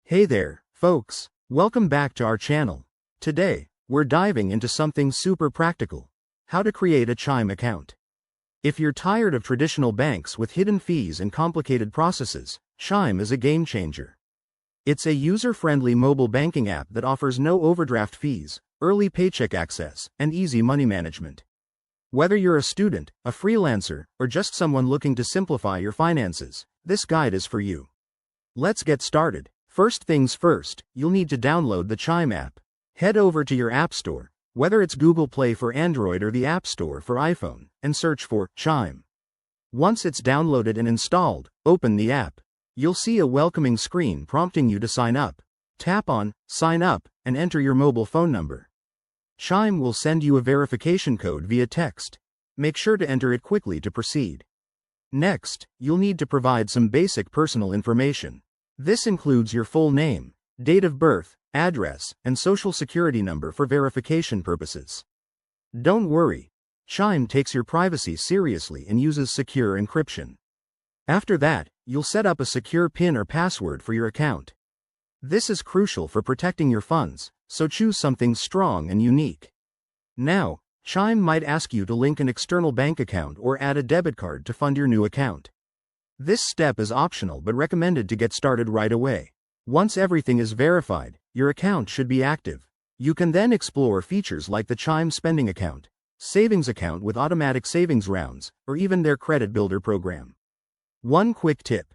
Hey there, folks. Welcome back to our channel. Today, we're diving into something super practical: how to create a Chime account. If you're tired of traditional banks with hidden fees and complicated processes, Chime is a game changer. It's a user-friendly mobile banking app that offers no overdraft fees, early paycheck access, and easy money management. Whether you're a student, a freelancer, or just someone looking to simplify your finances, this guide is for you. Let's get started. First things first, you'll need to download the Chime app. Head over to your App Store, whether it's Google Play for Android or the App Store for iPhone, and search for Chime. Once it's downloaded and installed, open the app. You'll see a welcoming screen prompting you to sign up. Tap on Sign Up and enter your mobile phone number. Chime will send you a verification code via text. Make sure to enter it quickly to proceed. Next, you'll need to provide some basic personal information. This includes your full name, date of birth, address, and social security number for verification purposes. Don't worry, Chime takes your privacy seriously and uses secure encryption. After that, you'll set up a secure PIN or password for your account. This is crucial for protecting your funds, so choose something strong and unique. Now, Chime might ask you to link an external bank account or add a debit card to fund your new account. This step is optional but recommended to get started right away. Once everything is verified, your account should be active. You can then explore features like the Chime spending account, savings account with automatic savings rounds, or even their credit builder program. One quick tip: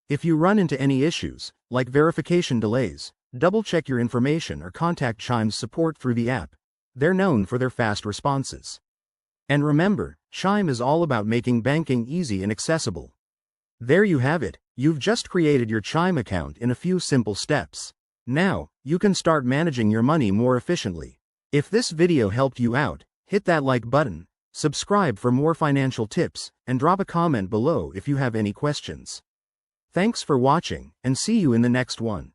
if you run into any issues, like verification delays, double-check your information or contact Chime's support through the app. They're known for their fast responses. And remember, Chime is all about making banking easy and accessible. There you have it. You've just created your Chime account in a few simple steps. Now, you can start managing your money more efficiently. If this video helped you out, hit that like button, subscribe for more financial tips, and drop a comment below if you have any questions. Thanks for watching, and see you in the next one.